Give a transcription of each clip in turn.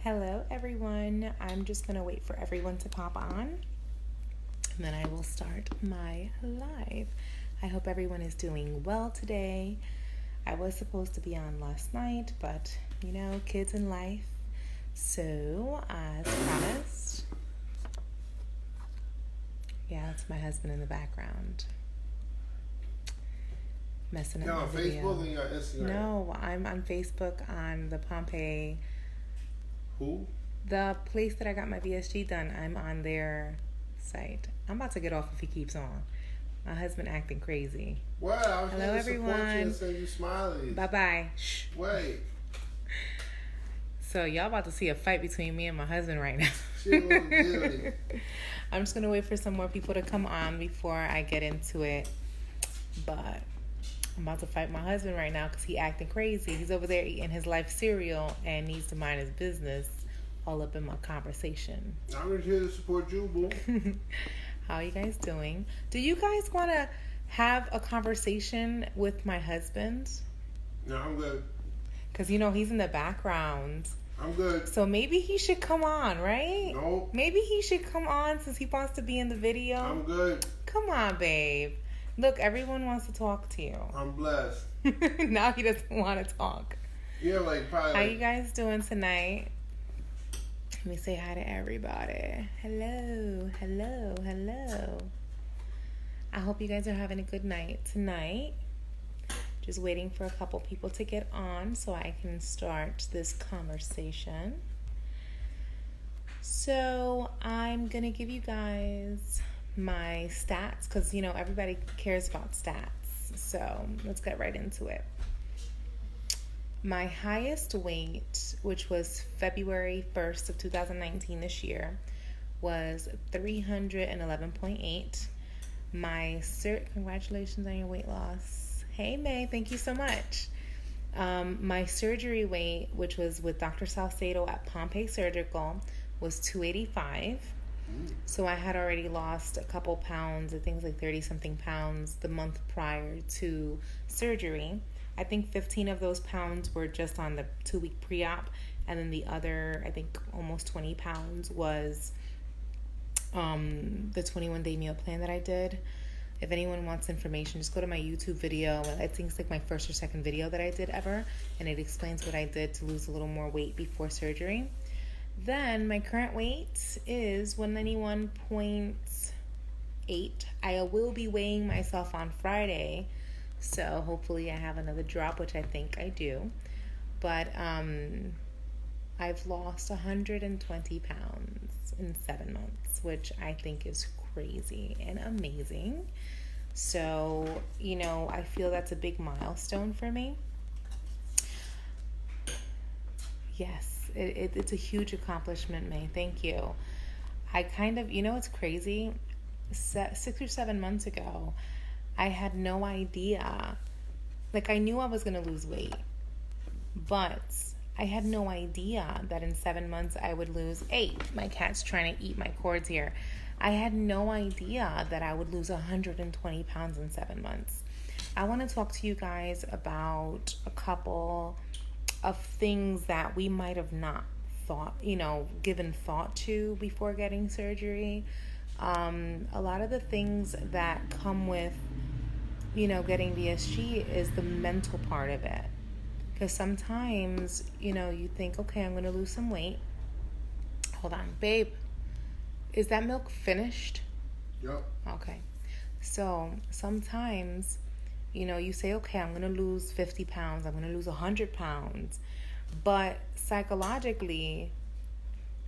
Hello, everyone. I'm just going to wait for everyone to pop on, and then I will start my live. I hope everyone is doing well today. I was supposed to be on last night, but, kids in life. So, as promised, that's my husband in the background. Messing up You're my on video. Facebook and you're on Instagram? No, I'm on Facebook on the Pompeii. Who? The place that I got my VSG done, I'm on their site. I'm about to get off if he keeps on. My husband acting crazy. Well, I was Hello, here to support you everyone. and send you smileys. Bye-bye. Shh. Wait. So y'all about to see a fight between me and my husband right now. She a little guilty. I'm just going to wait for some more people to come on before I get into it. But I'm about to fight my husband right now because he acting crazy. He's over there eating his life cereal and needs to mind his business all up in my conversation. I'm just here to support you, boo. How are you guys doing? Do you guys want to have a conversation with my husband? No, I'm good. Because, he's in the background. I'm good. So maybe he should come on, right? Nope. Maybe he should come on since he wants to be in the video. I'm good. Come on, babe. Look, everyone wants to talk to you. I'm blessed. Now he doesn't want to talk. Yeah, probably. How you guys doing tonight? Let me say hi to everybody. Hello. I hope you guys are having a good night tonight. Just waiting for a couple people to get on so I can start this conversation. So I'm going to give you guys my stats because, everybody cares about stats. So let's get right into it. My highest weight, which was February 1st of 2019 this year, was 311.8. Congratulations on your weight loss. Hey, May, thank you so much. My surgery weight, which was with Dr. Salcedo at Pompeii Surgical, was 285. So I had already lost a couple pounds, I think like 30-something pounds the month prior to surgery. I think 15 of those pounds were just on the 2-week pre-op, and then the other, I think almost 20 pounds was the 21-day meal plan that I did. If anyone wants information, just go to my YouTube video. I think it's like my first or second video that I did ever, and it explains what I did to lose a little more weight before surgery. Then my current weight is 191.8. I will be weighing myself on Friday, so hopefully I have another drop, which I think I do. But I've lost 120 pounds in 7 months, which I think is crazy and amazing. So, I feel that's a big milestone for me. Yes, it's a huge accomplishment, May. Thank you. I kind of, it's crazy. 6 or 7 months ago, I had no idea. I knew I was going to lose weight, but I had no idea that in 7 months I would lose 8. My cat's trying to eat my cords here. I had no idea that I would lose 120 pounds in 7 months. I want to talk to you guys about a couple of things that we might have not thought, given thought to before getting surgery. A lot of the things that come with, getting VSG is the mental part of it. Because sometimes, you think, okay, I'm going to lose some weight. Hold on, babe. Is that milk finished? Yep. Okay. So sometimes, you say, okay, I'm going to lose 50 pounds. I'm going to lose 100 pounds. But psychologically,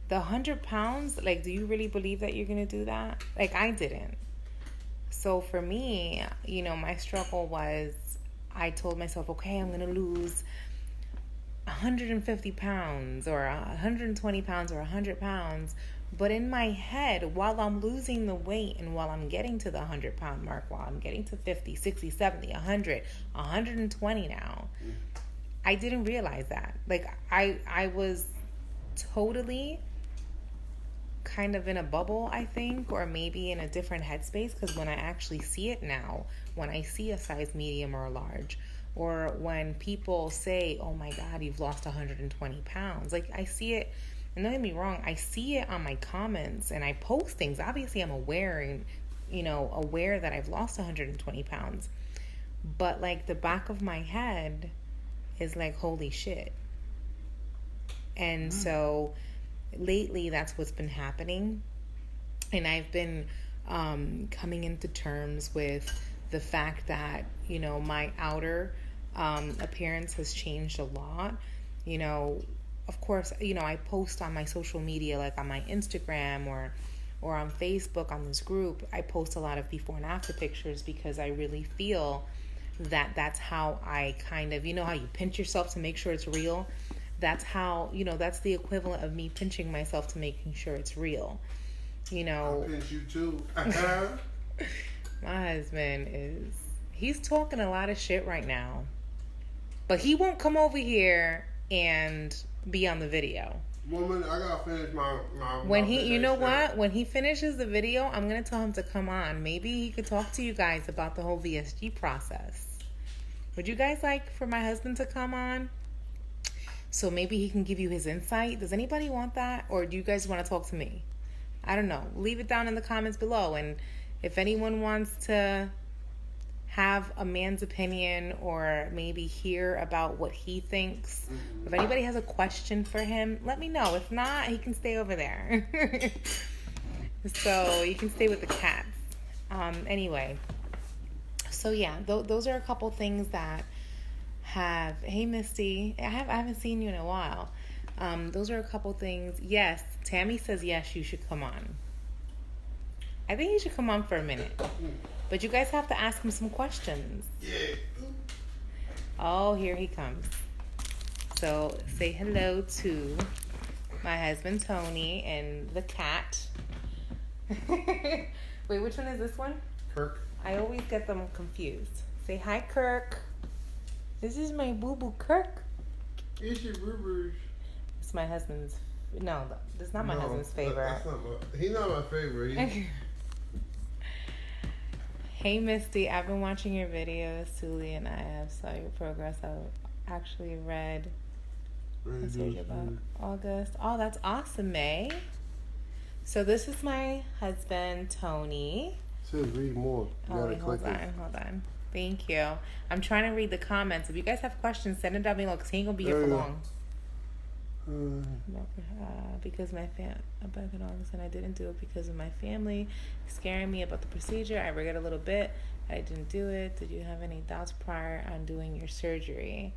the 100 pounds, do you really believe that you're going to do that? I didn't. So for me, my struggle was, I told myself, okay, I'm going to lose 150 pounds or 120 pounds or 100 pounds. But in my head, while I'm losing the weight and while I'm getting to the 100-pound mark, while I'm getting to 50, 60, 70, 100, 120 now, I didn't realize that. I was totally kind of in a bubble, I think, or maybe in a different headspace, because when I actually see it now, when I see a size medium or a large, or when people say, oh my God, you've lost 120 pounds, I see it And don't get me wrong, I see it on my comments and I post things. Obviously, I'm aware and, aware that I've lost 120 pounds. But like the back of my head is like, holy shit. And so lately, that's what's been happening. And I've been coming into terms with the fact that, my outer appearance has changed a lot. Of course, I post on my social media, like on my Instagram or on Facebook on this group. I post a lot of before and after pictures because I really feel that that's how I kind of, how you pinch yourself to make sure it's real. That's how, that's the equivalent of me pinching myself to making sure it's real. I pinch you too. My husband he's talking a lot of shit right now. But he won't come over here and be on the video. Woman, I gotta finish my when he, you know what? When he finishes the video, I'm gonna tell him to come on. Maybe he could talk to you guys about the whole VSG process. Would you guys like for my husband to come on? So maybe he can give you his insight. Does anybody want that? Or do you guys want to talk to me? I don't know. Leave it down in the comments below. And if anyone wants to have a man's opinion or maybe hear about what he thinks, if anybody has a question for him, let me know. If not, he can stay over there. So you can stay with the cats. Anyway, so yeah, those are a couple things that have. Hey, Misty, I haven't seen you in a while. Those are a couple things. Yes, Tammy says yes, you should come on. I think you should come on for a minute. But you guys have to ask him some questions. Yeah. Oh, here he comes. So say hello to my husband Tony and the cat. Wait, which one is this one? Kirk. I always get them confused. Say hi, Kirk. This is my boo-boo, Kirk. It's your boo-boos. It's my husband's. No, this is not my husband's favorite. He's not my favorite. Hey, Misty, I've been watching your videos. Tuli and I have saw your progress. I've actually read message about August. Oh, that's awesome, May. So this is my husband, Tony. It says read more. Hold on. Thank you. I'm trying to read the comments. If you guys have questions, send them down below because he ain't going to be here for long. Because my back in August, and I didn't do it because of my family scaring me about the procedure. I regret a little bit. I didn't do it. Did you have any doubts prior on doing your surgery?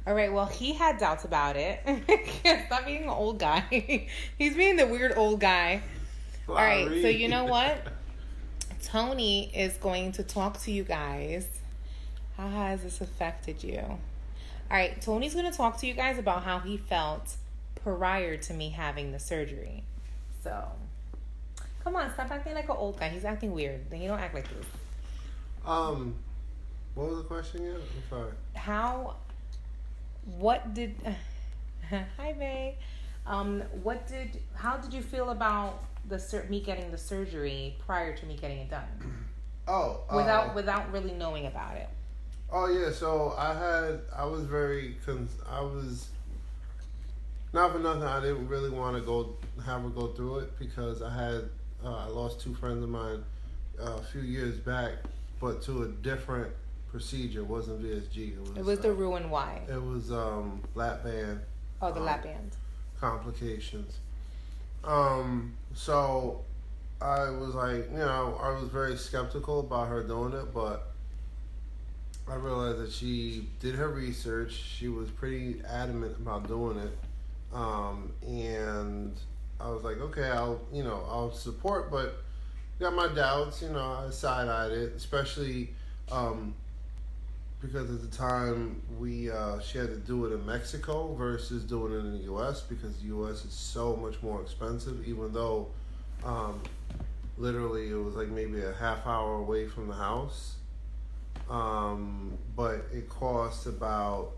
All right, well, he had doubts about it. Stop being an old guy. He's being the weird old guy. All right, so you know what? Tony is going to talk to you guys. How has this affected you? All right, Tony's going to talk to you guys about how he felt prior to me having the surgery. So, come on, stop acting like an old guy. He's acting weird. He don't act like this. What was the question again? I'm sorry. Hi, May. How did you feel about me getting the surgery prior to me getting it done? Without really knowing about it. Oh yeah, so I was not for nothing. I didn't really want to have her go through it because I lost two friends of mine a few years back, but to a different procedure. It wasn't VSG. It was the Roux-en-Y. Why? It was lap band. Oh, the lap band. Complications. So I was like, I was very skeptical about her doing it, but I realized that she did her research. She was pretty adamant about doing it. And I was like, okay, I'll support, but got my doubts, I side-eyed it, especially, because at the time she had to do it in Mexico versus doing it in the U.S. because the U.S. is so much more expensive, even though, literally it was like maybe a half hour away from the house. But it cost about,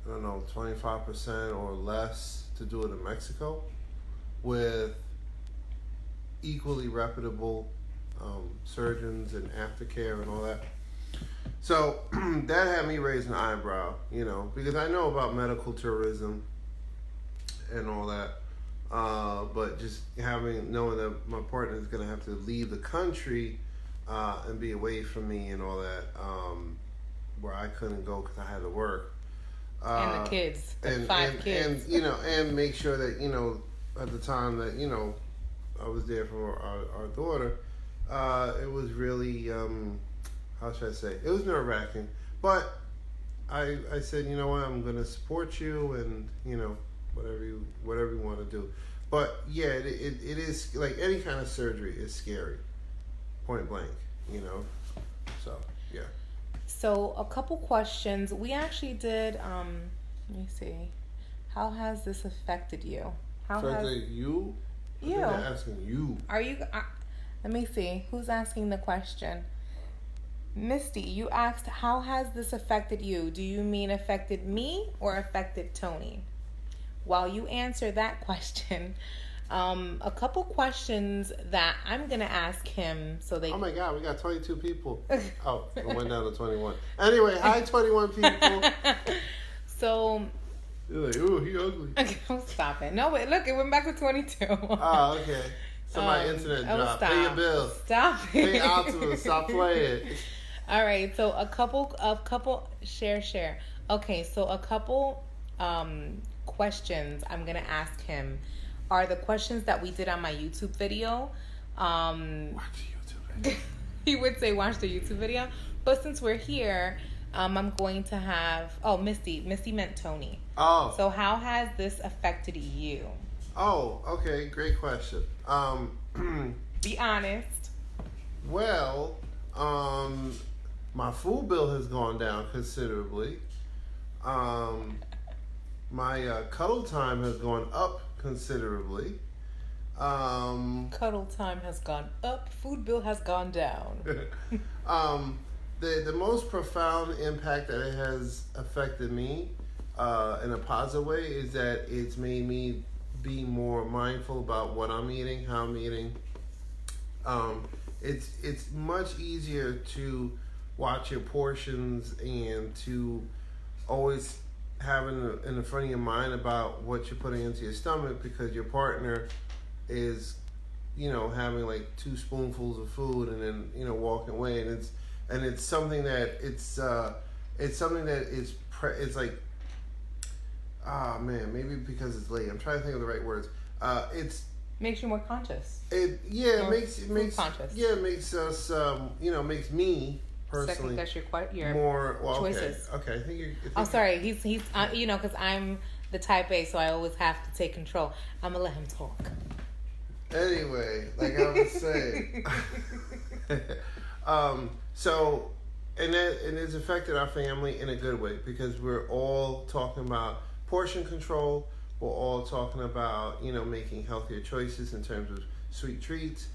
25% or less to do it in Mexico with equally reputable surgeons and aftercare and all that. So that had me raise an eyebrow, because I know about medical tourism and all that. But just knowing that my partner is going to have to leave the country and be away from me and all that, where I couldn't go because I had to work. And the kids, the five kids. And make sure that, at the time that, I was there for our daughter, it was really, how should I say? It was nerve-wracking. But I said, you know what, I'm going to support you and, whatever you want to do. But yeah, it is like any kind of surgery is scary, point blank, So yeah. So a couple questions. We actually did. Let me see. How has this affected you? You? You. They're asking you. Are you? Let me see. Who's asking the question? Misty, you asked, how has this affected you? Do you mean affected me or affected Tony? While you answer that question, a couple questions that I'm going to ask him so they... Oh my God, we got 22 people. Oh, it went down to 21. Anyway, hi 21 people. So... You're like, ooh, he ugly. Okay, stop it. No, wait, look, it went back to 22. Oh, okay. So my internet dropped. Stop. Pay your bills. Stop it. Pay Altima. Stop playing. All right, so a couple share. Okay, so a couple questions I'm gonna ask him are the questions that we did on my YouTube video. Watch the YouTube video. He would say watch the YouTube video, but since we're here, I'm going to have Misty meant Tony. Oh. So how has this affected you? Oh, okay, great question. Be honest. Well, my food bill has gone down considerably. My cuddle time has gone up considerably. Cuddle time has gone up. Food bill has gone down. The most profound impact that it has affected me in a positive way is that it's made me be more mindful about what I'm eating, how I'm eating. It's much easier to watch your portions and to always have in the front of your mind about what you're putting into your stomach, because your partner is, having like 2 spoonfuls of food and then, walking away, and it's something that it's something that it's like, man, maybe because it's late. I'm trying to think of the right words. It's makes you more conscious. It makes conscious. Yeah, it makes us makes me personally That's your more choices. Okay, I think you're. I'm sorry. He's because I'm the type A, so I always have to take control. I'm gonna let him talk. Anyway, like I was saying, so and it's affected our family in a good way, because we're all talking about portion control. We're all talking about, making healthier choices in terms of sweet treats.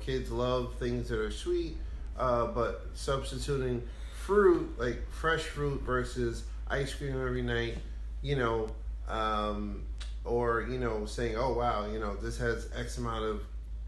Kids love things that are sweet, but substituting fruit, like fresh fruit versus ice cream every night, or, saying, oh, wow, this has X amount of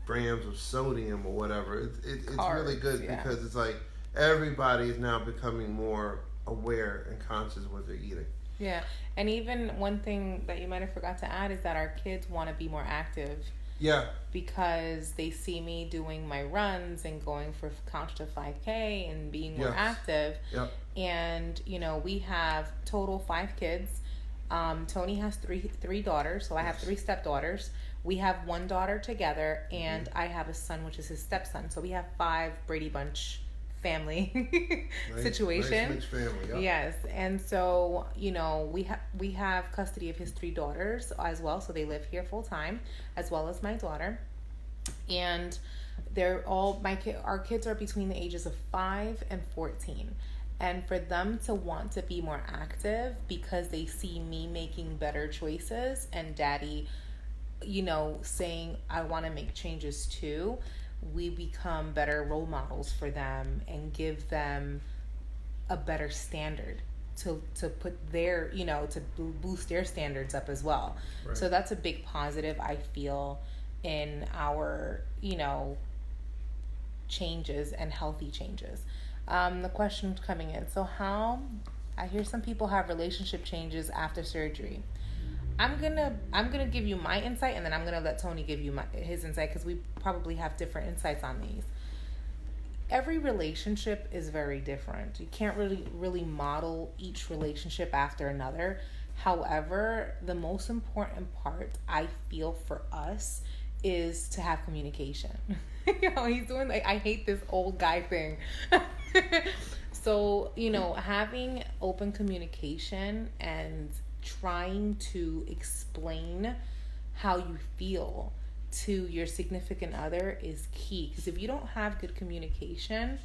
grams of sodium or whatever. It's Carbs, really good, yeah. because it's like everybody is now becoming more aware and conscious of what they're eating. Yeah, and even one thing that you might have forgot to add is that our kids want to be more active. Yeah. Because they see me doing my runs and going for couch to 5K and being more Yes. active. Yep. And, we have total 5 kids. Tony has three daughters, so I have 3 stepdaughters. We have 1 daughter together, and I have a son, which is his stepson. So we have 5 Brady Bunch family situation. Nice mixed family, yeah. Yes, and so we have custody of his 3 daughters as well, so they live here full time, as well as my daughter, and they're all our kids are between the ages of 5 and 14, and for them to want to be more active because they see me making better choices and daddy, saying I want to make changes too. We become better role models for them and give them a better standard to put their, to boost their standards up as well. Right. So that's a big positive, I feel, in our, changes and healthy changes. The question's coming in. So I hear some people have relationship changes after surgery. I'm gonna give you my insight, and then I'm gonna let Tony give you his insight, because we probably have different insights on these. Every relationship is very different. You can't really model each relationship after another. However, the most important part I feel for us is to have communication. He's doing like, I hate this old guy thing. So, having open communication and trying to explain how you feel to your significant other is key. Because if you don't have good communication,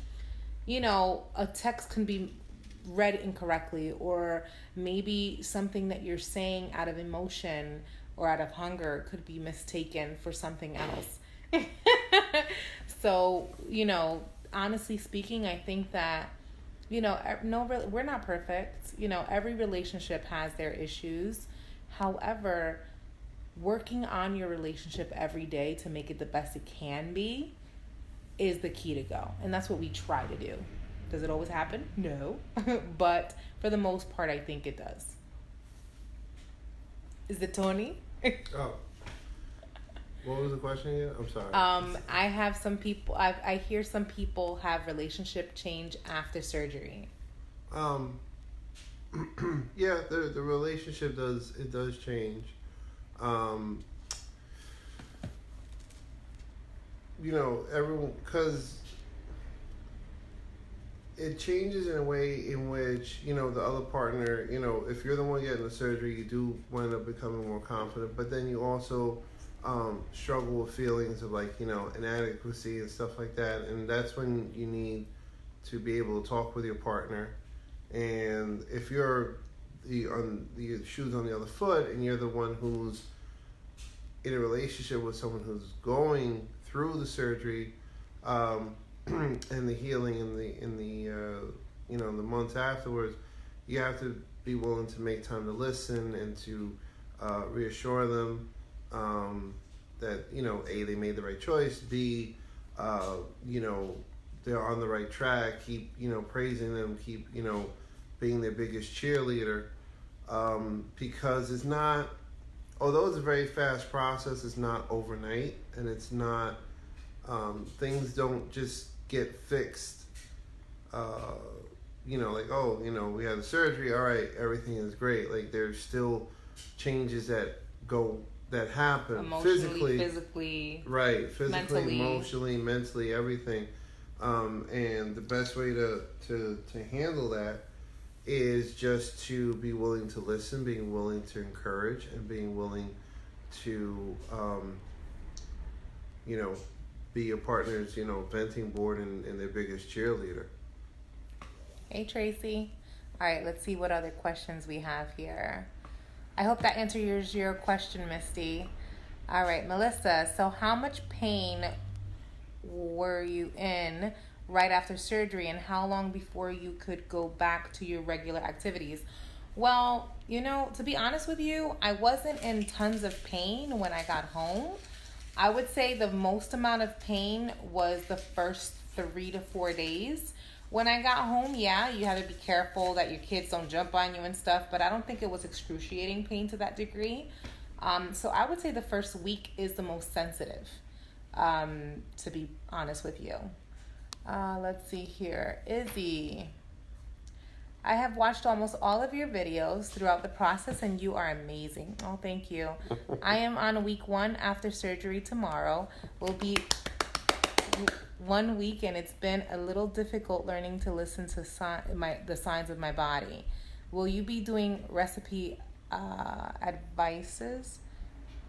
a text can be read incorrectly, or maybe something that you're saying out of emotion or out of hunger could be mistaken for something else. So, honestly speaking, I think that, no, we're not perfect. Every relationship has their issues. However, working on your relationship every day to make it the best it can be is the key to go. And that's what we try to do. Does it always happen? No. But for the most part, I think it does. Is it Tony? Oh. What was the question again? I'm sorry. I have some people, I hear some people have relationship change after surgery. Yeah, the relationship does change. Everyone, because it changes in a way in which, the other partner, if you're the one getting the surgery, you do wind up becoming more confident, but then you also struggle with feelings of like, inadequacy and stuff like that. And that's when you need to be able to talk with your partner. And if you're on the shoes on the other foot and you're the one who's in a relationship with someone who's going through the surgery, and the healing and the months afterwards, you have to be willing to make time to listen and to reassure them that A, they made the right choice, B, they're on the right track. Keep praising them, keep being their biggest cheerleader, because it's not, although it's a very fast process, it's not overnight, and it's not, things don't just get fixed, we had the surgery, all right, everything is great. Like, there's still changes that happen Emotionally, physically, right, physically, mentally. emotionally, mentally, everything. And the best way to handle that is just to be willing to listen, being willing to encourage, and being willing to be your partner's venting board and their biggest cheerleader. Hey, Tracy. All right, let's see what other questions we have here. I hope that answers your question, Misty. All right, Melissa. So how much pain were you in right after surgery, and how long before you could go back to your regular activities? Well, to be honest with you, I wasn't in tons of pain when I got home. I would say the most amount of pain was the first 3 to 4 days. When I got home, yeah, you had to be careful that your kids don't jump on you and stuff, but I don't think it was excruciating pain to that degree. So I would say the first week is the most sensitive, to be honest with you. Let's see here. Izzy, I have watched almost all of your videos throughout the process, and you are amazing. Oh, thank you. I am on week 1 after surgery tomorrow. Will be 1 week, and it's been a little difficult learning to listen to the signs of my body. Will you be doing recipe advices?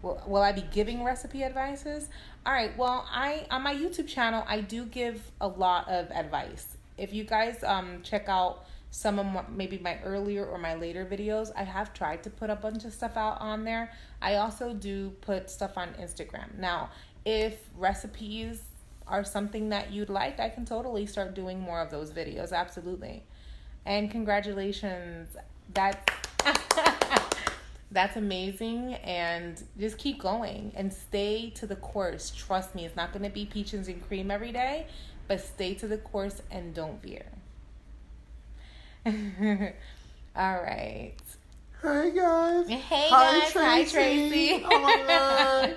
Will I be giving recipe advices? All right. Well, on my YouTube channel, I do give a lot of advice. If you guys check out some of maybe my earlier or my later videos, I have tried to put a bunch of stuff out on there. I also do put stuff on Instagram. Now, if recipes are something that you'd like, I can totally start doing more of those videos. Absolutely. And congratulations. That's amazing, and just keep going and stay to the course. Trust me, it's not going to be peaches and cream every day, but stay to the course and don't veer. All right. Hey guys. Hey Hi, guys. Tracy. Hi, Tracy. Oh my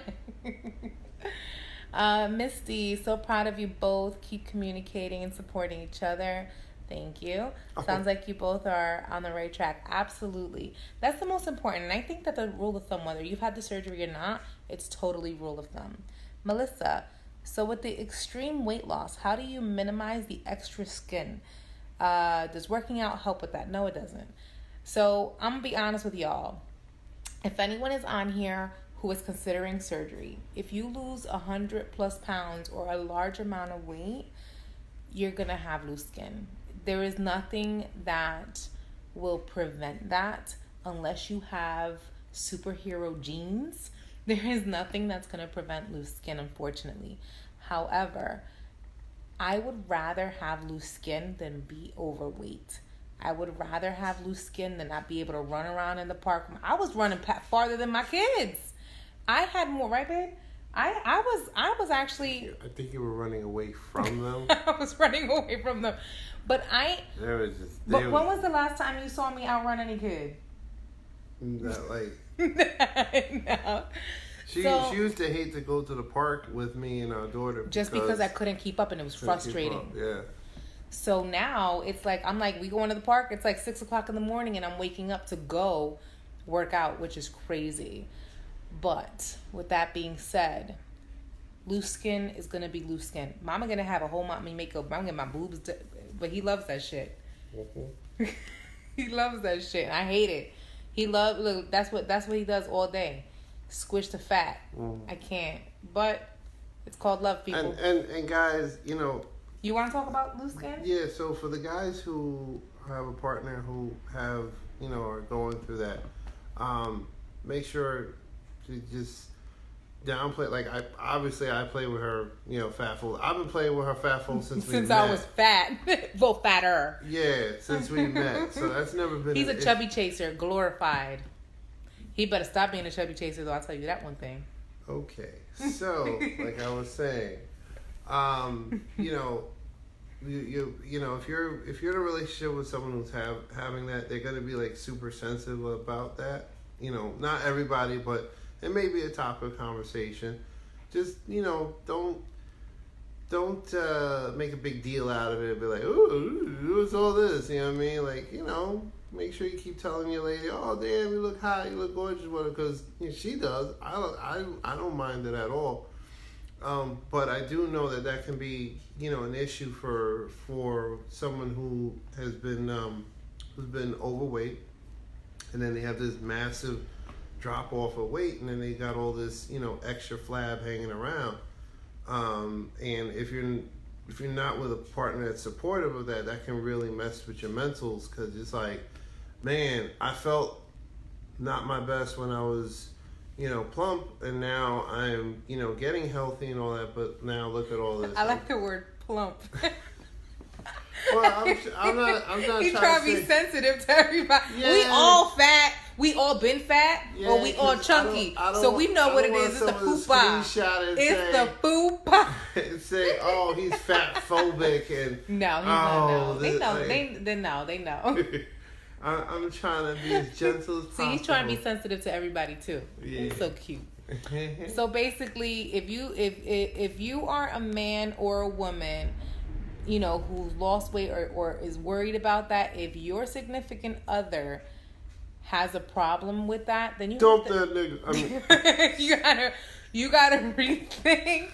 God. Misty, so proud of you both. Keep communicating and supporting each other. Thank you. Sounds like you both are on the right track. Absolutely. That's the most important. And I think that the rule of thumb, whether you've had the surgery or not, it's totally rule of thumb. Melissa, so with the extreme weight loss, how do you minimize the extra skin? Does working out help with that? No, it doesn't. So I'm going to be honest with y'all. If anyone is on here who is considering surgery, if you lose 100 plus pounds or a large amount of weight, you're going to have loose skin. There is nothing that will prevent that unless you have superhero genes. There is nothing that's going to prevent loose skin, unfortunately. However, I would rather have loose skin than be overweight. I would rather have loose skin than not be able to run around in the park. I was running farther than my kids. I had more, right, babe? I was actually. I think you were running away from them. I was running away from them, but when was the last time you saw me outrun any kid? Not like. No. She used to hate to go to the park with me and our daughter just because I couldn't keep up and it was frustrating. Yeah. So now it's like we going to the park. It's like 6:00 in the morning and I'm waking up to go work out, which is crazy. But with that being said, loose skin is gonna be loose skin. Mama gonna have a whole mommy makeup. I'm gonna get my boobs, but he loves that shit. Mm-hmm. He loves that shit. And I hate it. Look, that's what he does all day. Squish the fat. I can't. But it's called love, people. And guys, you know. You want to talk about loose skin? Yeah. So for the guys who have a partner who have are going through that, make sure to just downplay. Like I play with her, fatful. I've been playing with her fatful since I was fat, well, fatter. Yeah, since we met. So that's never been. He's a chubby chaser, glorified. He better stop being a chubby chaser, though. I'll tell you that one thing. Okay, so like I was saying, you know, if you're in a relationship with someone who's having that, they're gonna be like super sensitive about that. Not everybody, but it may be a topic of conversation. Just don't make a big deal out of it. Be like, ooh, what's all this? You know what I mean? Like, make sure you keep telling your lady, oh damn, you look hot, you look gorgeous, because she does. I don't mind it at all. But I do know that can be an issue for someone who has been who's been overweight, and then they have this massive drop off of weight, and then they got all this extra flab hanging around. And if you're not with a partner that's supportive of that, that can really mess with your mentals, because it's like, man, I felt not my best when I was plump, and now I'm getting healthy and all that, but now look at all this. I like the word plump. Well, I'm not He's trying to be sensitive to everybody. Yeah. We all fat. We all been fat, yeah, or we all chunky. So we know what it is. It's the poopa. It's the poopa. And say, oh, he's fat phobic, and no, he's not. No. They know. I'm trying to be as gentle as possible. See, he's trying to be sensitive to everybody too. Yeah. He's so cute. So basically, if you are a man or a woman, who's lost weight or is worried about that, if your significant other has a problem with that, then you dump that nigga. I mean, you gotta rethink.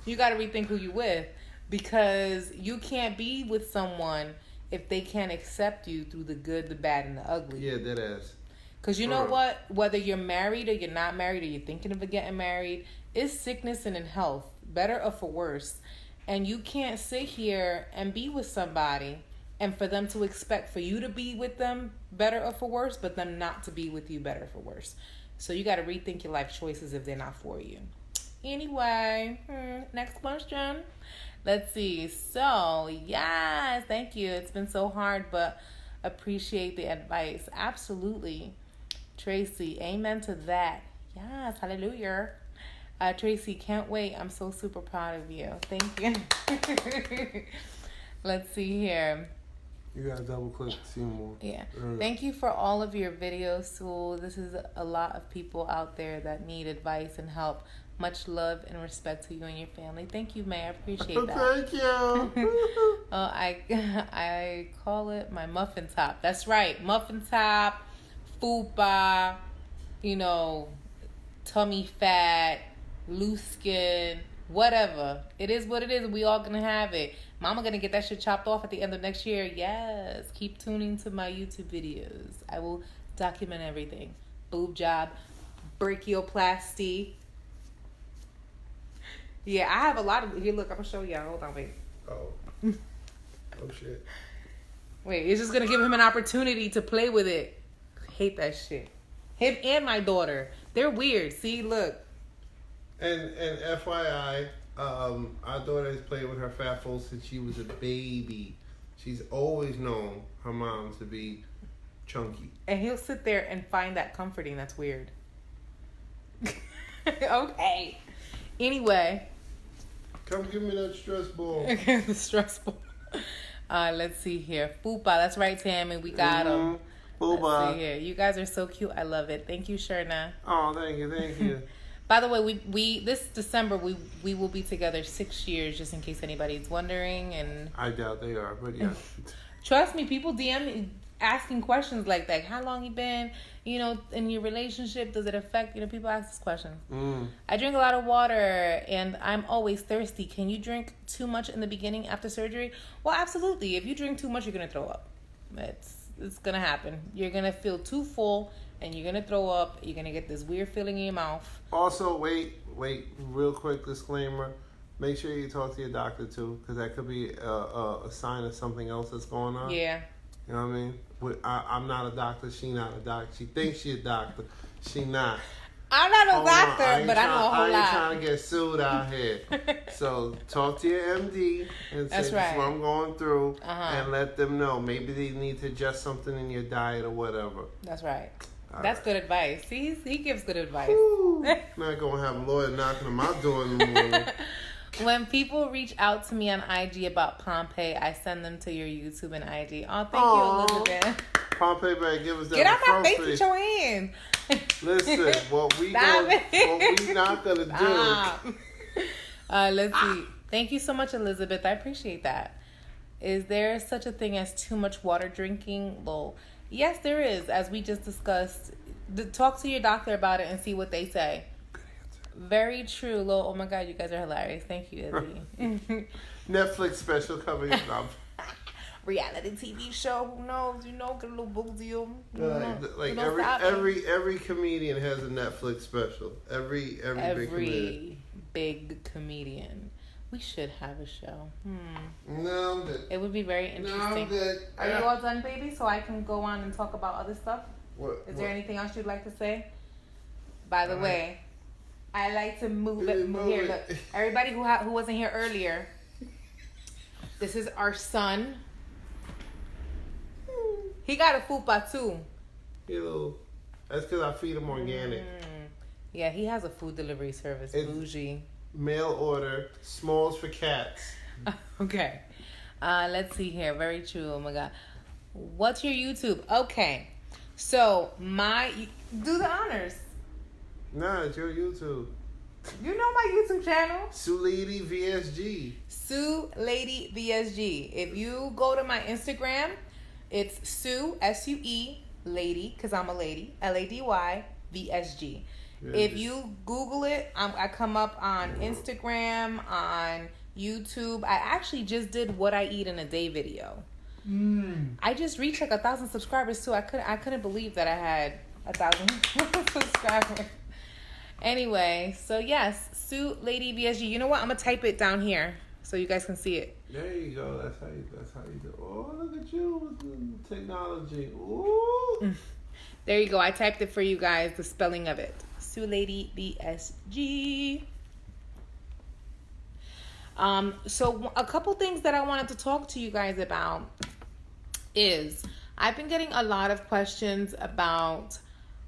You gotta rethink who you with, because you can't be with someone if they can't accept you through the good, the bad, and the ugly. Yeah, that ass. Because you know what? Whether you're married or you're not married, or you're thinking of getting married, it's sickness and in health, better or for worse. And you can't sit here and be with somebody and for them to expect for you to be with them better or for worse, but them not to be with you better or for worse. So you got to rethink your life choices if they're not for you. Anyway, next question. Let's see. So, yes, thank you. It's been so hard, but appreciate the advice. Absolutely. Tracy, amen to that. Yes, hallelujah. Tracy, can't wait. I'm so super proud of you. Thank you. Let's see here. You gotta double click to see more. Yeah. Thank you for all of your videos, Sewell. This is a lot of people out there that need advice and help. Much love and respect to you and your family. Thank you, May. I appreciate that. Thank you. I call it my muffin top. That's right. Muffin top, fupa, tummy fat, loose skin, whatever. It is what it is. We all gonna have it. Mama gonna get that shit chopped off at the end of next year. Yes. Keep tuning to my YouTube videos. I will document everything. Boob job, brachioplasty. Yeah, I have a lot of... Here, look, I'm gonna show y'all. Hold on, wait. Oh. Oh, shit. Wait, it's just gonna give him an opportunity to play with it. Hate that shit. Him and my daughter. They're weird. See, look. And FYI, our daughter has played with her fat foal since she was a baby. She's always known her mom to be chunky. And he'll sit there and find that comforting. That's weird. Okay. Anyway. Come give me that stress ball. The stress ball. Let's see here. Fupa. That's right, Tammy. We got him. Fupa. Let's see here. You guys are so cute. I love it. Thank you, Sherna. Oh, thank you. By the way, we this December we will be together 6 years, just in case anybody's wondering. And I doubt they are, but yeah. Trust me, people DM me asking questions like that. How long you been? In your relationship, does it affect? People ask this question. I drink a lot of water, and I'm always thirsty. Can you drink too much in the beginning after surgery? Well, absolutely. If you drink too much, you're gonna throw up. It's gonna happen. You're gonna feel too full, and you're gonna throw up. You're gonna get this weird feeling in your mouth. Also, wait, real quick disclaimer. Make sure you talk to your doctor too, because that could be a sign of something else that's going on. Yeah. You know what I mean? I'm not a doctor. She not a doctor. She thinks she a doctor. She not. I'm not a doctor, but I know a whole lot. I ain't trying to get sued out here. So talk to your MD and say, That's right. This is what I'm going through, and let them know. Maybe they need to adjust something in your diet or whatever. That's right. All That's right. good advice. See, he gives good advice. Not going to have a lawyer knocking on my door in the morning. When people reach out to me on IG about Pompeii, I send them to your YouTube and IG. Oh, thank you, Elizabeth. Pompeii better give us that. Get out my face free. with your hands. Listen, what we not gonna do. Let's see. Thank you so much, Elizabeth. I appreciate that. Is there such a thing as too much water drinking? Well, yes, there is. As we just discussed, talk to your doctor about it and see what they say. Very true, Lil. Oh my God, you guys are hilarious. Thank you, Izzy. Netflix special coming up. Reality TV show. Who knows? Get a little boozy. Like every comedian has a Netflix special. Every big comedian. We should have a show. No, I'm good. It would be very interesting. No, I'm good. Are you all done, baby? So I can go on and talk about other stuff? What? Is there anything else you'd like to say? By the way, I like to move it. Here, look. Everybody who wasn't here earlier, this is our son. He got a fupa too. That's because I feed him organic. Yeah, he has a food delivery service. It's bougie. Mail order, smalls for cats. Okay. Let's see here. Very true. Oh my God. What's your YouTube? Okay. So do the honors. Nah, it's your YouTube. You know my YouTube channel. Sue Lady VSG. Sue Lady VSG. If you go to my Instagram, it's Sue, S-U-E, Lady, because I'm a lady, L-A-D-Y, VSG. If you Google it, I come up on Instagram, on YouTube. I actually just did what I eat in a day video. I just reached like 1,000 subscribers too. I couldn't believe that I had 1,000 subscribers. Anyway, so yes, Sue Lady VSG. You know what? I'm gonna type it down here so you guys can see it. There you go. That's how you do. Oh, look at you with the technology. Ooh. There you go. I typed it for you guys. The spelling of it. Sue Lady VSG. So a couple things that I wanted to talk to you guys about is I've been getting a lot of questions about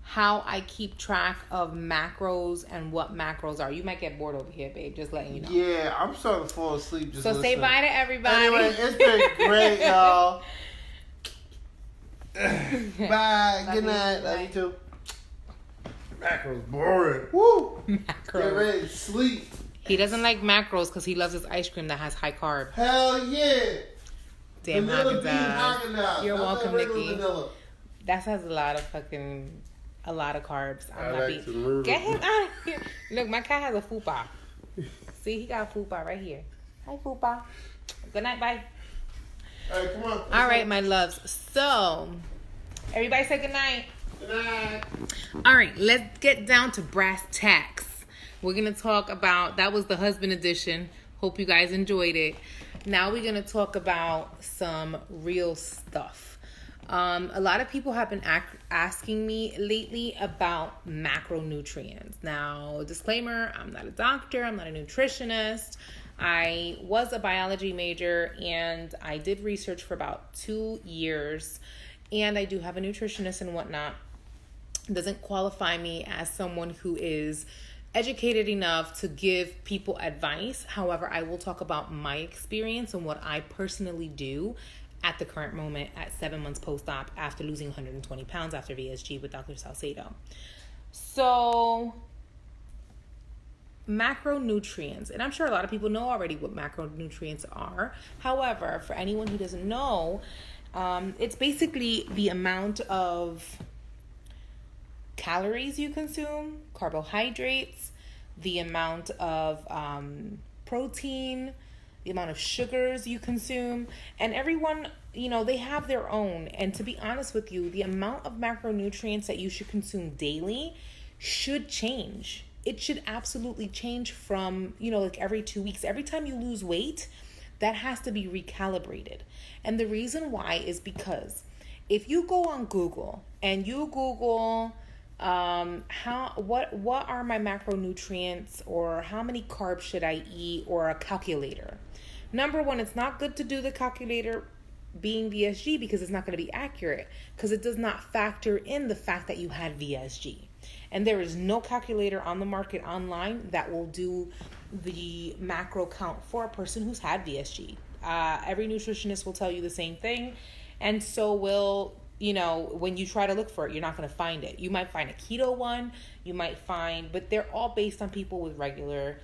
how I keep track of macros and what macros are. You might get bored over here, babe. Just letting you know. Yeah, I'm starting to fall asleep. Just so listening. say bye to everybody. Anyway, it's been great, y'all. Bye. Good night. Love you too. Mackerel's boring. Woo. Mackerel. Get ready to sleep. He doesn't like macros because he loves his ice cream that has high carb. Hell yeah. Damn, Vanilla bean Haagen-Dazs. Haagen-Dazs. You're Not welcome, that regular Nikki. vanilla. That has a lot of carbs. I'm not like to murder. Get him out of here. Look, my cat has a fupa. See, he got a fupa right here. Hi, fupa. Good night, bye. All right, come on. All right, my loves. So, everybody say good night. Good night. All right, let's get down to brass tacks. We're going to talk about, that was the husband edition. Hope you guys enjoyed it. Now we're going to talk about some real stuff. A lot of people have been asking me lately about macronutrients. Now, disclaimer, I'm not a doctor. I'm not a nutritionist. I was a biology major and I did research for about 2 years. And I do have a nutritionist and whatnot. It doesn't qualify me as someone who is educated enough to give people advice. However, I will talk about my experience and what I personally do at the current moment at 7 months post-op after losing 120 pounds after VSG with Dr. Salcedo. So, macronutrients, and I'm sure a lot of people know already what macronutrients are. However, for anyone who doesn't know, it's basically the amount of calories you consume, carbohydrates, the amount of protein, the amount of sugars you consume, and everyone, they have their own. And to be honest with you, the amount of macronutrients that you should consume daily should change. It should absolutely change from, like every 2 weeks. Every time you lose weight, that has to be recalibrated. And the reason why is because if you go on Google and you Google what are my macronutrients, or how many carbs should I eat, or a calculator. Number one, it's not good to do the calculator being VSG because it's not going to be accurate, because it does not factor in the fact that you had VSG. And there is no calculator on the market online that will do the macro count for a person who's had VSG. Every nutritionist will tell you the same thing, and so will, when you try to look for it, you're not going to find it. You might find a keto one, but they're all based on people with regular,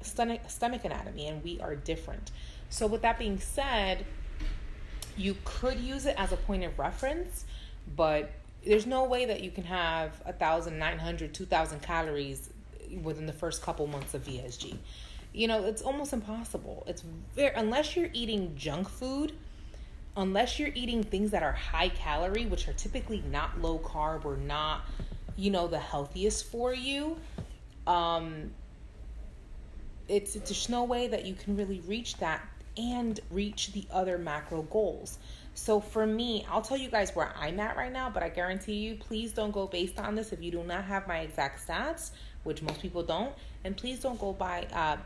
stomach anatomy, and we are different. So with that being said, you could use it as a point of reference, but there's no way that you can have 1,900, 2,000 calories within the first couple months of VSG. It's almost impossible. Unless you're eating junk food, unless you're eating things that are high calorie, which are typically not low carb or not, the healthiest for you, it's just no way that you can really reach that and reach the other macro goals. So for me, I'll tell you guys where I'm at right now, but I guarantee you, please don't go based on this if you do not have my exact stats, which most people don't, and please don't go by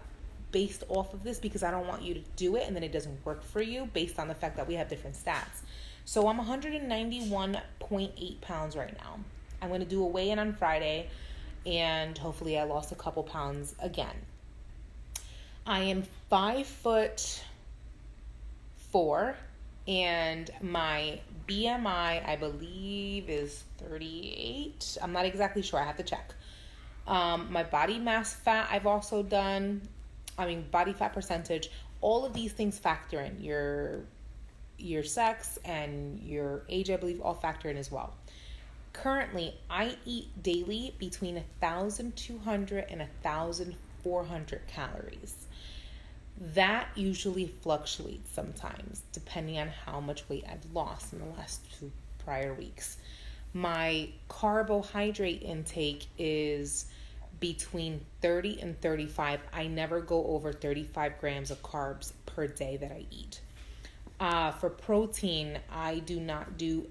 based off of this, because I don't want you to do it and then it doesn't work for you based on the fact that we have different stats. So I'm 191.8 pounds right now. I'm going to do a weigh-in on Friday, and hopefully I lost a couple pounds again. I am 5'4", and my BMI, I believe, is 38. I'm not exactly sure. I have to check. My body mass fat I've also done. Body fat percentage. All of these things factor in. Your sex and your age, I believe, all factor in as well. Currently, I eat daily between 1,200 and 1,400 calories. That usually fluctuates sometimes, depending on how much weight I've lost in the last 2 prior weeks. My carbohydrate intake is between 30 and 35. I never go over 35 grams of carbs per day that I eat. For protein, I do not do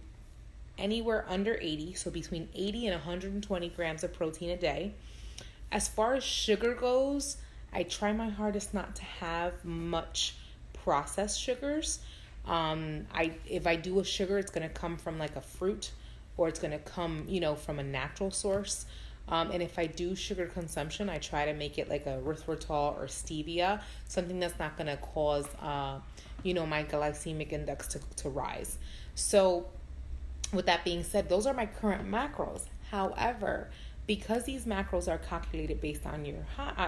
anywhere under 80, so between 80 and 120 grams of protein a day. As far as sugar goes, I try my hardest not to have much processed sugars. If I do a sugar, it's going to come from like a fruit, or it's going to come, from a natural source. And if I do sugar consumption, I try to make it like a erythritol or stevia, something that's not going to cause my glycemic index to rise. So with that being said, those are my current macros. However, because these macros are calculated based on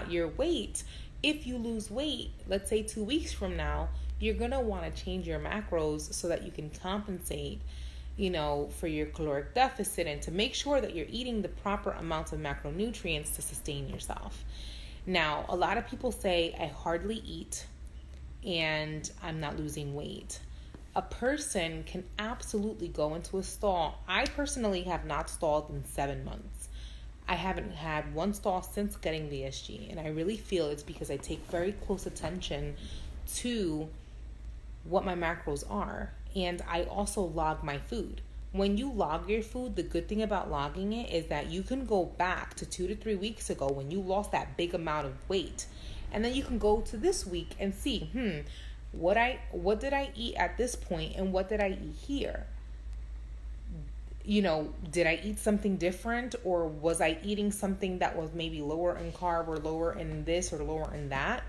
your weight, if you lose weight, let's say 2 weeks from now, you're gonna want to change your macros so that you can compensate, for your caloric deficit, and to make sure that you're eating the proper amounts of macronutrients to sustain yourself. Now, a lot of people say I hardly eat and I'm not losing weight. A person can absolutely go into a stall. I personally have not stalled in 7 months. I haven't had one stall since getting VSG, and I really feel it's because I take very close attention to what my macros are, and I also log my food. When you log your food, the good thing about logging it is that you can go back to 2 to 3 weeks ago when you lost that big amount of weight, and then you can go to this week and see, what did I eat at this point and what did I eat here? Did I eat something different, or was I eating something that was maybe lower in carb or lower in this or lower in that?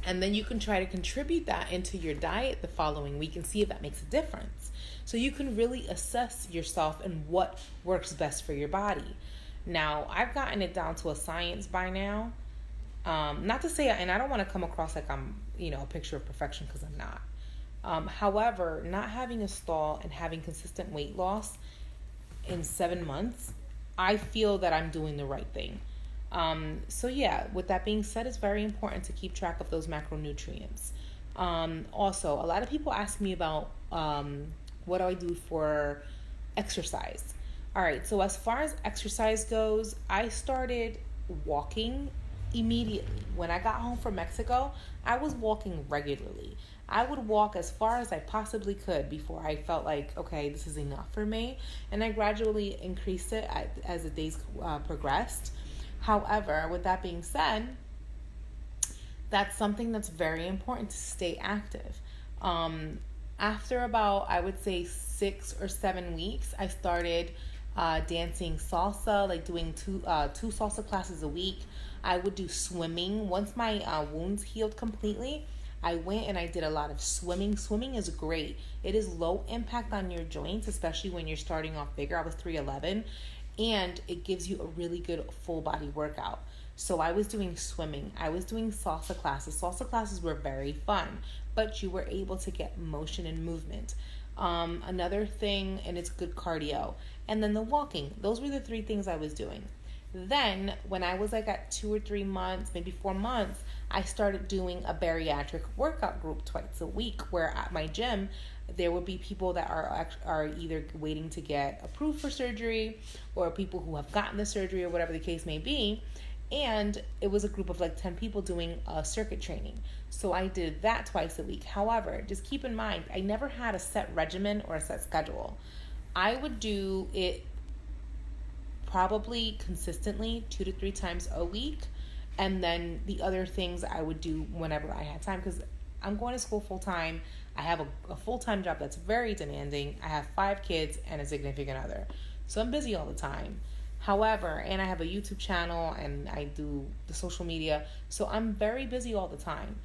And then you can try to contribute that into your diet the following week and see if that makes a difference. So you can really assess yourself and what works best for your body. Now, I've gotten it down to a science by now. Not to say, and I don't want to come across like I'm, a picture of perfection, because I'm not. However, not having a stall and having consistent weight loss in 7 months, I feel that I'm doing the right thing. So yeah, with that being said, it's very important to keep track of those macronutrients. Also, a lot of people ask me about what do I do for exercise. All right, so as far as exercise goes, I started walking immediately. When I got home from Mexico, I was walking regularly. I would walk as far as I possibly could before I felt like, okay, this is enough for me. And I gradually increased it as the days progressed. However, with that being said, that's something that's very important to stay active. After about, I would say 6 or 7 weeks, I started dancing salsa, like doing two salsa classes a week. I would do swimming. Once my wounds healed completely, I went and I did a lot of swimming. Swimming is great. It is low impact on your joints, especially when you're starting off bigger. I was 3'11", and it gives you a really good full body workout. So I was doing swimming. I was doing salsa classes. Salsa classes were very fun, but you were able to get motion and movement. Another thing, and it's good cardio. And then the walking. Those were the 3 things I was doing. Then when I was like at 2 or 3 months, maybe 4 months, I started doing a bariatric workout group twice a week, where at my gym there would be people that are either waiting to get approved for surgery, or people who have gotten the surgery, or whatever the case may be. And it was a group of like 10 people doing circuit training. So I did that twice a week. However, just keep in mind, I never had a set regimen or a set schedule. I would do it probably consistently 2 to 3 times a week. And then the other things I would do whenever I had time, because I'm going to school full time. I have a full-time job that's very demanding. I have 5 kids and a significant other. So I'm busy all the time. However, and I have a YouTube channel and I do the social media. So I'm very busy all the time.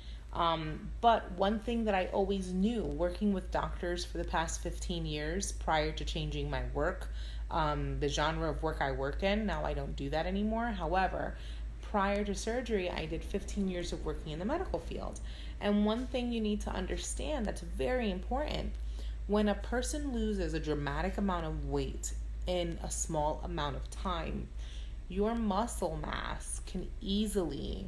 But one thing that I always knew, working with doctors for the past 15 years prior to changing my work, the genre of work I work in, now I don't do that anymore. However, prior to surgery, I did 15 years of working in the medical field. And one thing you need to understand that's very important, when a person loses a dramatic amount of weight in a small amount of time, your muscle mass can easily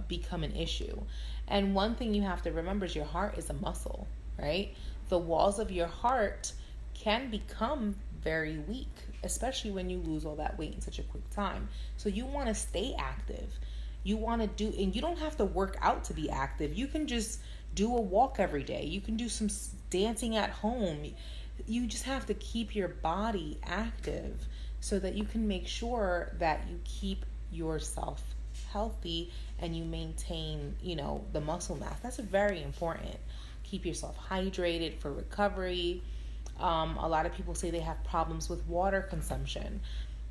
become an issue. And one thing you have to remember is your heart is a muscle, right? The walls of your heart can become very weak, especially when you lose all that weight in such a quick time. So you want to stay active. You want to do, and you don't have to work out to be active. You can just do a walk every day. You can do some dancing at home. You just have to keep your body active so that you can make sure that you keep yourself healthy and you maintain, the muscle mass. That's very important. Keep yourself hydrated for recovery. A lot of people say they have problems with water consumption.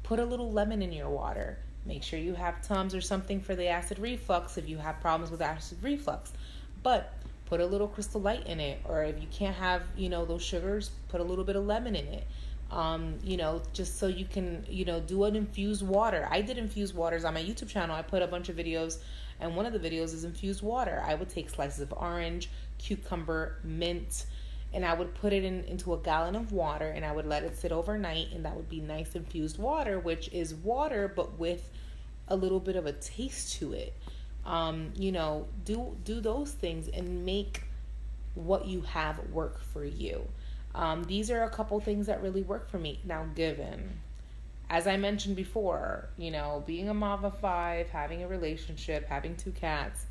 Put a little lemon in your water. Make sure you have Tums or something for the acid reflux if you have problems with acid reflux. But put a little Crystal Light in it, or if you can't have, those sugars, put a little bit of lemon in it. Just so you can, do an infused water. I did infused waters on my YouTube channel. I put a bunch of videos, and one of the videos is infused water. I would take slices of orange, cucumber, mint, and I would put it into a gallon of water, and I would let it sit overnight, and that would be nice infused water, which is water but with a little bit of a taste to it. Do those things and make what you have work for you. These are a couple things that really work for me. Now, given, as I mentioned before, being a mom of 5, having a relationship, having 2 cats,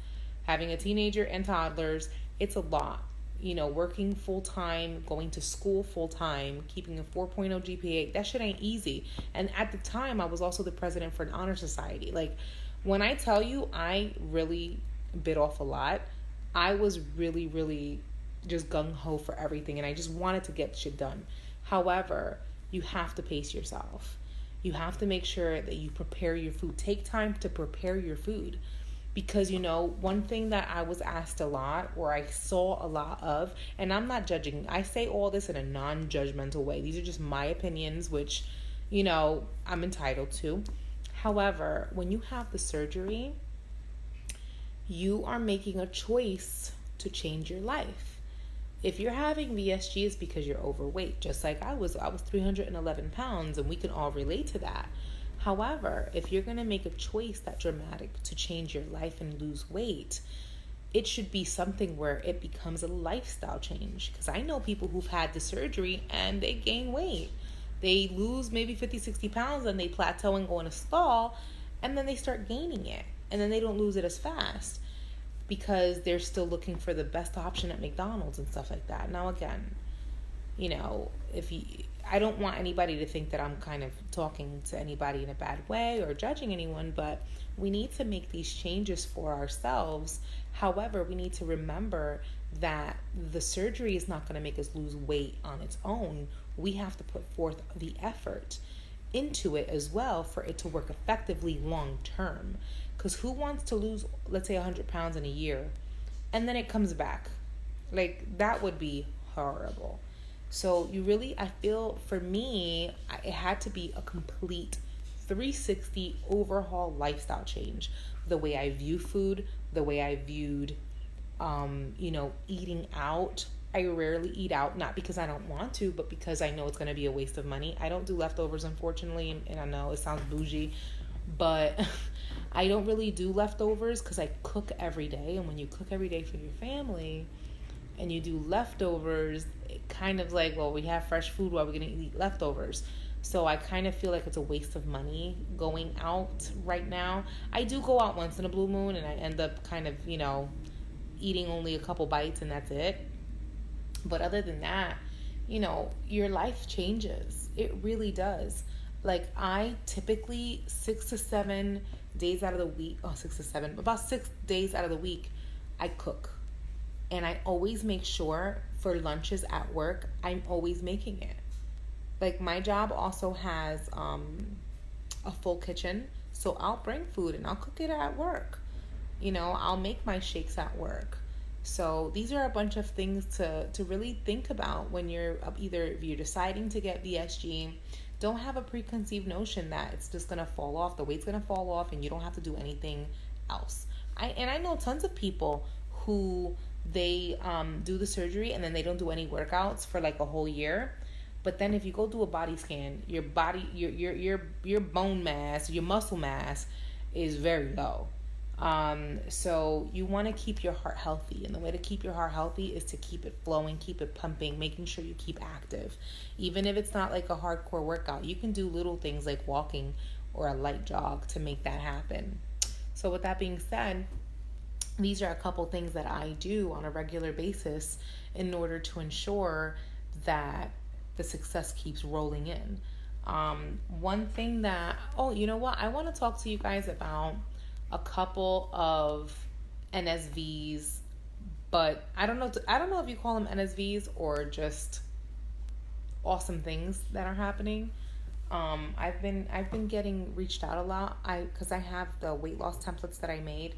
having a teenager and toddlers, it's a lot. Working full time, going to school full time, keeping a 4.0 GPA, that shit ain't easy. And at the time, I was also the president for an honor society. Like, when I tell you I really bit off a lot, I was really, really just gung-ho for everything, and I just wanted to get shit done. However, you have to pace yourself. You have to make sure that you prepare your food. Take time to prepare your food. Because, one thing that I was asked a lot, or I saw a lot of, and I'm not judging. I say all this in a non-judgmental way. These are just my opinions, which, I'm entitled to. However, when you have the surgery, you are making a choice to change your life. If you're having VSG, it's because you're overweight, just like I was 311 pounds, and we can all relate to that. However, if you're going to make a choice that dramatic to change your life and lose weight, it should be something where it becomes a lifestyle change. Because I know people who've had the surgery and they gain weight. They lose maybe 50, 60 pounds and they plateau and go in a stall, and then they start gaining it. And then they don't lose it as fast because they're still looking for the best option at McDonald's and stuff like that. Now, again, I don't want anybody to think that I'm kind of talking to anybody in a bad way or judging anyone, but we need to make these changes for ourselves. However, we need to remember that the surgery is not going to make us lose weight on its own. We have to put forth the effort into it as well for it to work effectively long term. Because who wants to lose, let's say, 100 pounds in a year and then it comes back? Like, that would be horrible. So I feel for me, it had to be a complete 360 overhaul lifestyle change. The way I view food, the way I viewed, eating out. I rarely eat out, not because I don't want to, but because I know it's going to be a waste of money. I don't do leftovers, unfortunately, and I know it sounds bougie, but I don't really do leftovers because I cook every day. And when you cook every day for your family and you do leftovers, it kind of like, well, we have fresh food, why are we going to eat leftovers? So I kind of feel like it's a waste of money going out right now. I do go out once in a blue moon, and I end up kind of, eating only a couple bites, and that's it. But other than that, your life changes. It really does. Like, I typically 6 to 7 days out of the week, about 6 days out of the week, I cook. And I always make sure for lunches at work, I'm always making it. Like, my job also has a full kitchen, so I'll bring food and I'll cook it at work. I'll make my shakes at work. So these are a bunch of things to really think about when you're if you're deciding to get VSG. Don't have a preconceived notion that it's just going to fall off. The weight's going to fall off and you don't have to do anything else. I know tons of people who they do the surgery and then they don't do any workouts for like a whole year. But then if you go do a body scan, your body, your bone mass, your muscle mass is very low. So you want to keep your heart healthy, and the way to keep your heart healthy is to keep it flowing, keep it pumping, making sure you keep active. Even if it's not like a hardcore workout, you can do little things like walking or a light jog to make that happen. So with that being said, these are a couple things that I do on a regular basis in order to ensure that the success keeps rolling in. One thing that, you know what? I want to talk to you guys about a couple of NSVs, but I don't know if you call them NSVs or just awesome things that are happening. I've been getting reached out a lot. Because I have the weight loss templates that I made,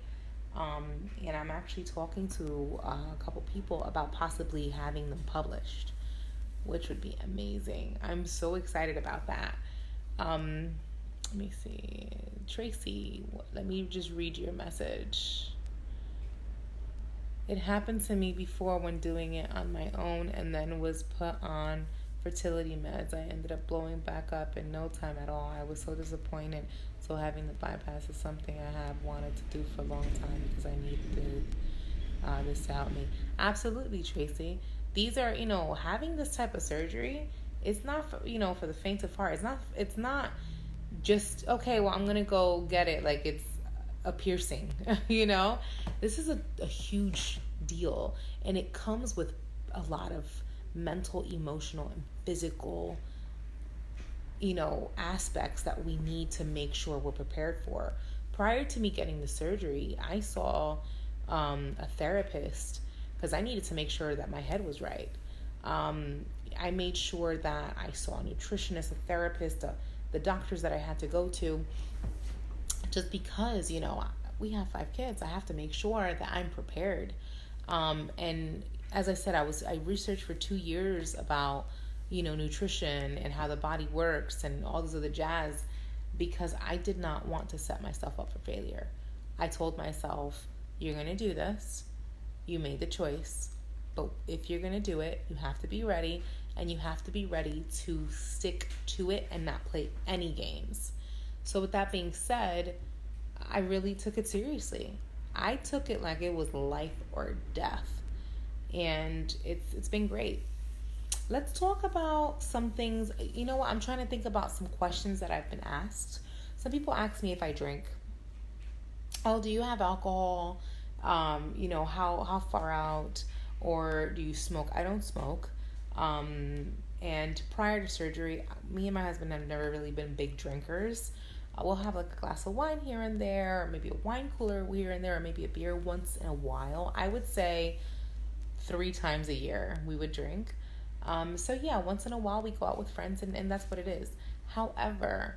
and I'm actually talking to a couple people about possibly having them published, which would be amazing. I'm so excited about that. Um, Let me see, Tracy. Let me just read your message. It happened to me before when doing it on my own and then was put on fertility meds. I ended up blowing back up in no time at all. I was so disappointed. So having the bypass is something I have wanted to do for a long time because I needed this to help me. Absolutely, Tracy. These are, having this type of surgery, it's not for the faint of heart. It's not just, okay, well, I'm going to go get it. Like it's a piercing, This is a huge deal, and it comes with a lot of mental, emotional, and physical, aspects that we need to make sure we're prepared for. Prior to me getting the surgery, I saw a therapist because I needed to make sure that my head was right. I made sure that I saw a nutritionist, a therapist, the doctors that I had to go to, just because, we have 5 kids. I have to make sure that I'm prepared. And as I said, I researched for 2 years about, nutrition and how the body works and all this other jazz, because I did not want to set myself up for failure. I told myself, you're going to do this. You made the choice. But if you're going to do it, you have to be ready, and you have to be ready to stick to it and not play any games. So with that being said, I really took it seriously. I took it like it was life or death. And it's been great. Let's talk about some things. You know what? I'm trying to think about some questions that I've been asked. Some people ask me if I drink. Oh, do you have alcohol? How far out? Or do you smoke? I don't smoke. And prior to surgery, me and my husband have never really been big drinkers. We'll have like a glass of wine here and there, or maybe a wine cooler here and there, or maybe a beer once in a while. I would say 3 times a year we would drink. So yeah, once in a while we go out with friends, and that's what it is. However,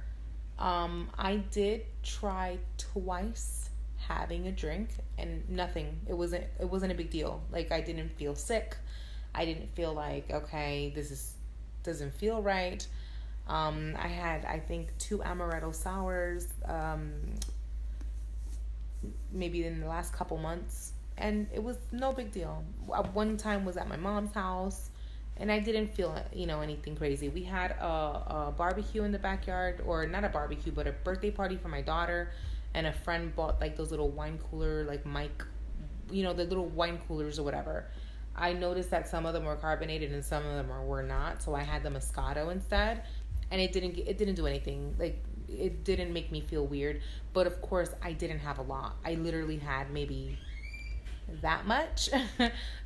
I did try twice having a drink and nothing. It wasn't a big deal. Like I didn't feel sick. I didn't feel like, okay, doesn't feel right. I had, I think, 2 amaretto sours, maybe in the last couple months, and it was no big deal. One time was at my mom's house, and I didn't feel, anything crazy. We had a barbecue in the backyard, or not a barbecue, but a birthday party for my daughter, and a friend bought like those little wine cooler, like the little wine coolers or whatever. I noticed that some of them were carbonated and some of them were not, so I had the Moscato instead. And it didn't do anything. Like, it didn't make me feel weird. But of course, I didn't have a lot. I literally had maybe that much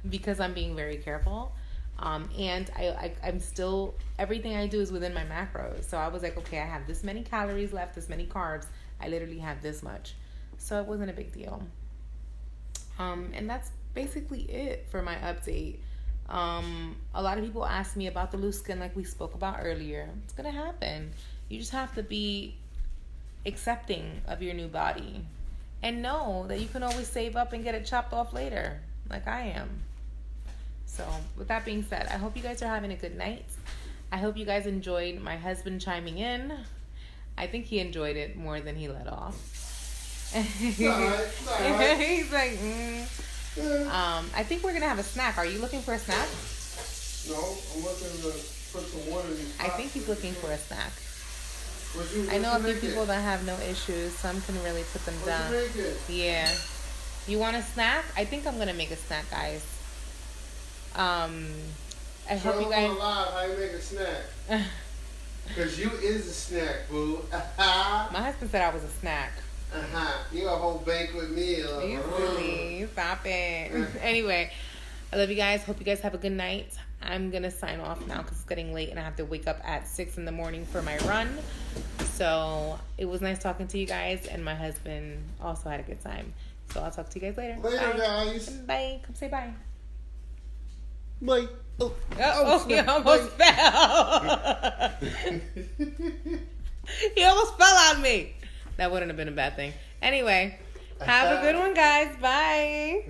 because I'm being very careful. And I'm still, everything I do is within my macros. So I was like, okay, I have this many calories left, this many carbs. I literally have this much. So it wasn't a big deal. And that's basically it for my update. A lot of people ask me about the loose skin, like we spoke about earlier. It's gonna happen. You just have to be accepting of your new body and know that you can always save up and get it chopped off later, like I am. So with that being said, I hope you guys are having a good night. I hope you guys enjoyed my husband chiming in. I think he enjoyed it more than he let off. He's like, I think we're gonna have a snack. Are you looking for a snack? No, I'm looking to put some water in these I think he's looking for a snack. I I know a few people that have no issues. Some can really put them down. Yeah. You want a snack? I think I'm gonna make a snack, guys. I hope you guys. Live how you make a snack. Cause you is a snack, boo. My husband said I was a snack. You a whole banquet meal. You silly. Stop it. Anyway, I love you guys. Hope you guys have a good night. I'm going to sign off now because it's getting late and I have to wake up at 6 in the morning for my run. So it was nice talking to you guys, and my husband also had a good time. So I'll talk to you guys later. Later, bye. guys. Bye. Come say bye. Mike. Oh, he snap, almost Mike. fell. He almost fell on me. That wouldn't have been a bad thing. Anyway, have a good one, guys. Bye.